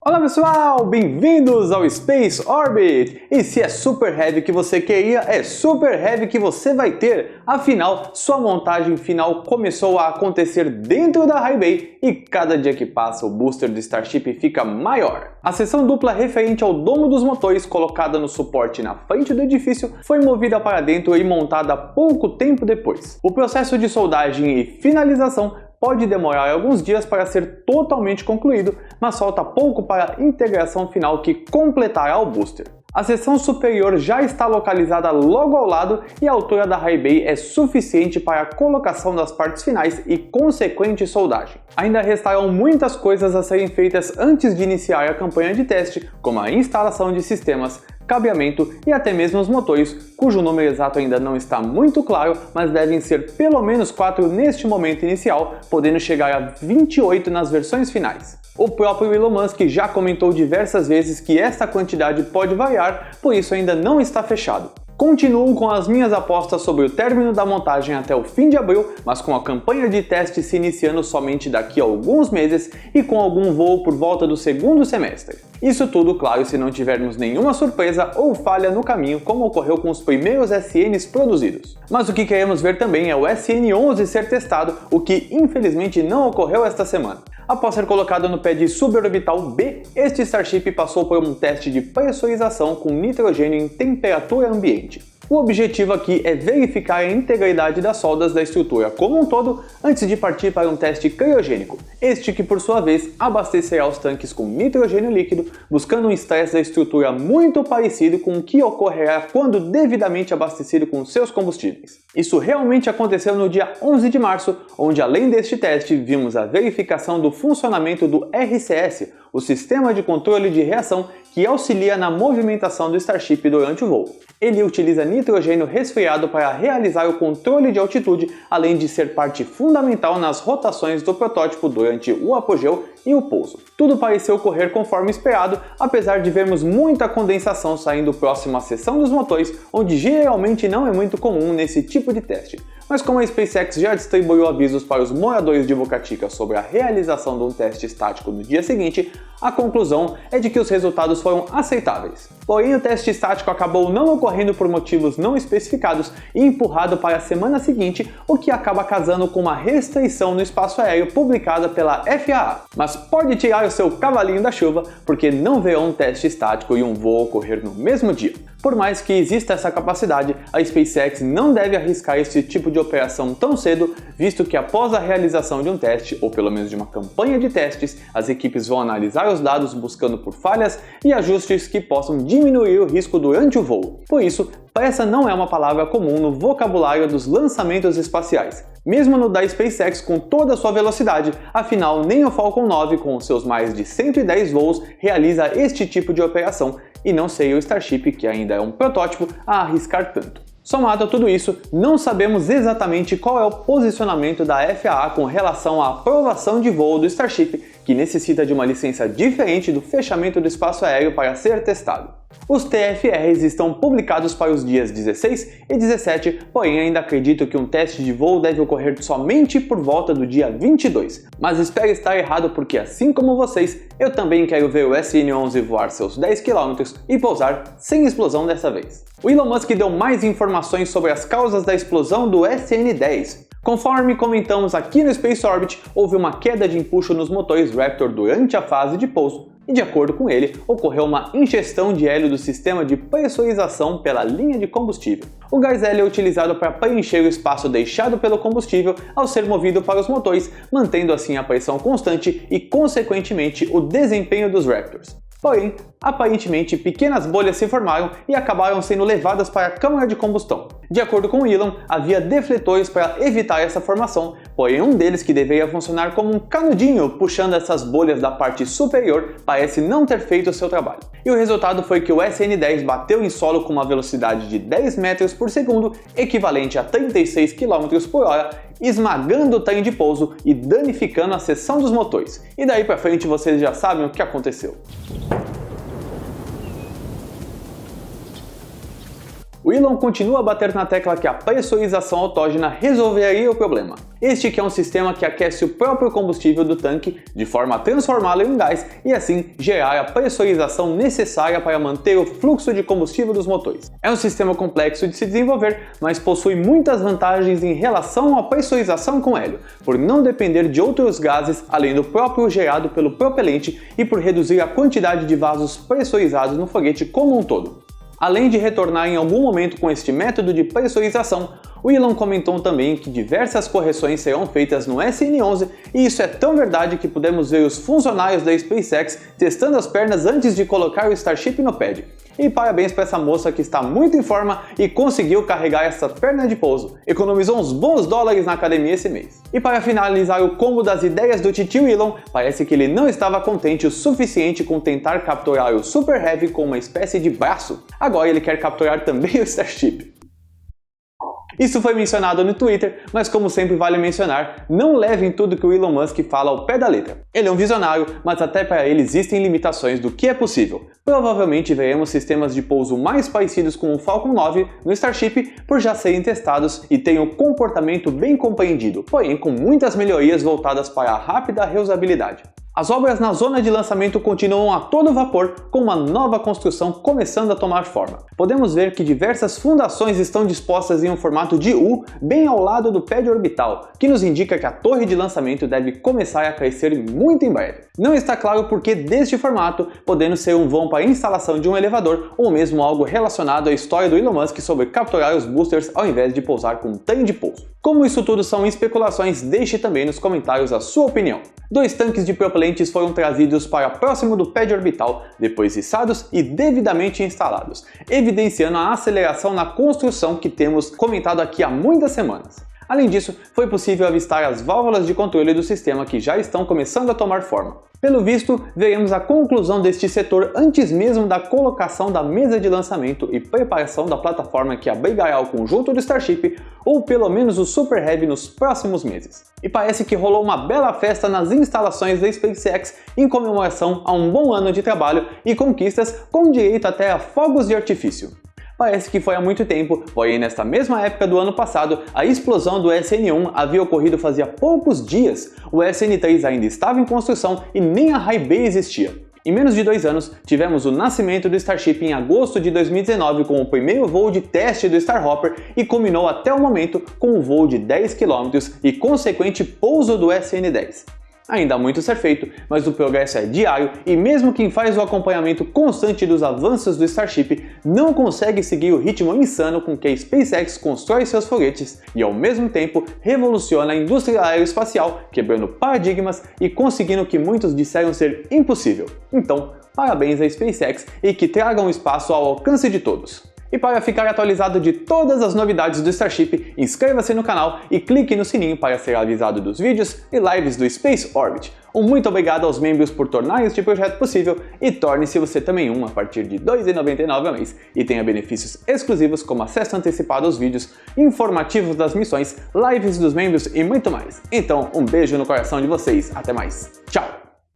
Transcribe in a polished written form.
Olá pessoal, bem-vindos ao Space Orbit! E se é Super Heavy que você queria, é Super Heavy que você vai ter! Afinal, sua montagem final começou a acontecer dentro da High Bay e cada dia que passa o booster do Starship fica maior. A seção dupla referente ao domo dos motores, colocada no suporte na frente do edifício, foi movida para dentro e montada pouco tempo depois. O processo de soldagem e finalização pode demorar alguns dias para ser totalmente concluído, mas falta pouco para a integração final que completará o booster. A seção superior já está localizada logo ao lado e a altura da High Bay é suficiente para a colocação das partes finais e consequente soldagem. Ainda restarão muitas coisas a serem feitas antes de iniciar a campanha de teste, como a instalação de sistemas, cabeamento e até mesmo os motores, cujo número exato ainda não está muito claro, mas devem ser pelo menos 4 neste momento inicial, podendo chegar a 28 nas versões finais. O próprio Elon Musk já comentou diversas vezes que esta quantidade pode variar, por isso ainda não está fechado. Continuo com as minhas apostas sobre o término da montagem até o fim de abril, mas com a campanha de teste se iniciando somente daqui a alguns meses e com algum voo por volta do segundo semestre. Isso tudo, claro, se não tivermos nenhuma surpresa ou falha no caminho, como ocorreu com os primeiros SNs produzidos. Mas o que queremos ver também é o SN11 ser testado, o que infelizmente não ocorreu esta semana. Após ser colocado no pad suborbital B, este Starship passou por um teste de pressurização com nitrogênio em temperatura ambiente. O objetivo aqui é verificar a integridade das soldas da estrutura como um todo antes de partir para um teste criogênico, este que por sua vez abastecerá os tanques com nitrogênio líquido, buscando um estresse da estrutura muito parecido com o que ocorrerá quando devidamente abastecido com seus combustíveis. Isso realmente aconteceu no dia 11 de março, onde além deste teste vimos a verificação do funcionamento do RCS, o sistema de controle de reação que auxilia na movimentação do Starship durante o voo. Ele utiliza nitrogênio resfriado para realizar o controle de altitude, além de ser parte fundamental nas rotações do protótipo durante o apogeu e o pouso. Tudo pareceu ocorrer conforme esperado, apesar de vermos muita condensação saindo próximo à seção dos motores, onde geralmente não é muito comum nesse tipo de teste. Mas como a SpaceX já distribuiu avisos para os moradores de Boca Chica sobre a realização de um teste estático no dia seguinte, a conclusão é de que os resultados foram aceitáveis. Porém, o teste estático acabou não ocorrendo por motivos não especificados e empurrado para a semana seguinte, o que acaba casando com uma restrição no espaço aéreo publicada pela FAA. Mas pode tirar o seu cavalinho da chuva, porque não verão um teste estático e um voo ocorrer no mesmo dia. Por mais que exista essa capacidade, a SpaceX não deve arriscar esse tipo de operação tão cedo, visto que após a realização de um teste, ou pelo menos de uma campanha de testes, as equipes vão analisar os dados buscando por falhas e ajustes que possam diminuir o risco durante o voo. Por isso, pressa não é uma palavra comum no vocabulário dos lançamentos espaciais. Mesmo no da SpaceX com toda a sua velocidade, afinal nem o Falcon 9 com seus mais de 110 voos realiza este tipo de operação, e não sei o Starship, que ainda é um protótipo, a arriscar tanto. Somado a tudo isso, não sabemos exatamente qual é o posicionamento da FAA com relação à aprovação de voo do Starship, que necessita de uma licença diferente do fechamento do espaço aéreo para ser testado. Os TFRs estão publicados para os dias 16 e 17, porém ainda acredito que um teste de voo deve ocorrer somente por volta do dia 22. Mas espero estar errado porque, assim como vocês, eu também quero ver o SN11 voar seus 10 km e pousar sem explosão dessa vez. O Elon Musk deu mais informações sobre as causas da explosão do SN10. Conforme comentamos aqui no Space Orbit, houve uma queda de empuxo nos motores Raptor durante a fase de pouso, e de acordo com ele, ocorreu uma ingestão de hélio do sistema de pressurização pela linha de combustível. O gás hélio é utilizado para preencher o espaço deixado pelo combustível ao ser movido para os motores, mantendo assim a pressão constante e, consequentemente, o desempenho dos Raptors. Porém, aparentemente pequenas bolhas se formaram e acabaram sendo levadas para a câmara de combustão. De acordo com Elon, havia defletores para evitar essa formação, porém um deles, que deveria funcionar como um canudinho puxando essas bolhas da parte superior, parece não ter feito o seu trabalho. E o resultado foi que o SN10 bateu em solo com uma velocidade de 10 metros por segundo, equivalente a 36 km por hora, esmagando o trem de pouso e danificando a seção dos motores. E daí pra frente vocês já sabem o que aconteceu. O Elon continua a bater na tecla que a pressurização autógena resolveria o problema. Este que é um sistema que aquece o próprio combustível do tanque de forma a transformá-lo em gás e assim gerar a pressurização necessária para manter o fluxo de combustível dos motores. É um sistema complexo de se desenvolver, mas possui muitas vantagens em relação à pressurização com hélio, por não depender de outros gases além do próprio gerado pelo propelente e por reduzir a quantidade de vasos pressurizados no foguete como um todo. Além de retornar em algum momento com este método de pressurização, o Elon comentou também que diversas correções serão feitas no SN11 e isso é tão verdade que podemos ver os funcionários da SpaceX testando as pernas antes de colocar o Starship no pad. E parabéns para essa moça que está muito em forma e conseguiu carregar essa perna de pouso. Economizou uns bons dólares na academia esse mês. E para finalizar o combo das ideias do titio Elon, parece que ele não estava contente o suficiente com tentar capturar o Super Heavy com uma espécie de braço. Agora ele quer capturar também o Starship. Isso foi mencionado no Twitter, mas como sempre vale mencionar, não levem tudo que o Elon Musk fala ao pé da letra. Ele é um visionário, mas até para ele existem limitações do que é possível. Provavelmente veremos sistemas de pouso mais parecidos com o Falcon 9 no Starship por já serem testados e terem um comportamento bem compreendido, porém com muitas melhorias voltadas para a rápida reusabilidade. As obras na zona de lançamento continuam a todo vapor, com uma nova construção começando a tomar forma. Podemos ver que diversas fundações estão dispostas em um formato de U, bem ao lado do pad orbital, que nos indica que a torre de lançamento deve começar a crescer muito em breve. Não está claro o porquê deste formato, podendo ser um vão para a instalação de um elevador ou mesmo algo relacionado à história do Elon Musk sobre capturar os boosters ao invés de pousar com um trem de pouso. Como isso tudo são especulações, deixe também nos comentários a sua opinião. 2 tanques de propelentes foram trazidos para próximo do pad orbital, depois içados e devidamente instalados, evidenciando a aceleração na construção que temos comentado aqui há muitas semanas. Além disso, foi possível avistar as válvulas de controle do sistema que já estão começando a tomar forma. Pelo visto, veremos a conclusão deste setor antes mesmo da colocação da mesa de lançamento e preparação da plataforma que abrigará o conjunto do Starship, ou pelo menos o Super Heavy nos próximos meses. E parece que rolou uma bela festa nas instalações da SpaceX em comemoração a um bom ano de trabalho e conquistas com direito até a fogos de artifício. Parece que foi há muito tempo, porém nesta mesma época do ano passado, a explosão do SN1 havia ocorrido fazia poucos dias. O SN3 ainda estava em construção e nem a High Bay existia. Em menos de 2 anos, tivemos o nascimento do Starship em agosto de 2019 com o primeiro voo de teste do Starhopper e culminou até o momento com o voo de 10 km e consequente pouso do SN10. Ainda há muito a ser feito, mas o progresso é diário e mesmo quem faz o acompanhamento constante dos avanços do Starship não consegue seguir o ritmo insano com que a SpaceX constrói seus foguetes e ao mesmo tempo revoluciona a indústria aeroespacial, quebrando paradigmas e conseguindo o que muitos disseram ser impossível. Então, parabéns à SpaceX e que tragam o espaço ao alcance de todos. E para ficar atualizado de todas as novidades do Starship, inscreva-se no canal e clique no sininho para ser avisado dos vídeos e lives do Space Orbit. Um muito obrigado aos membros por tornar este projeto possível e torne-se você também um a partir de R$ 2,99 ao mês e tenha benefícios exclusivos como acesso antecipado aos vídeos, informativos das missões, lives dos membros e muito mais. Então, um beijo no coração de vocês, até mais, tchau!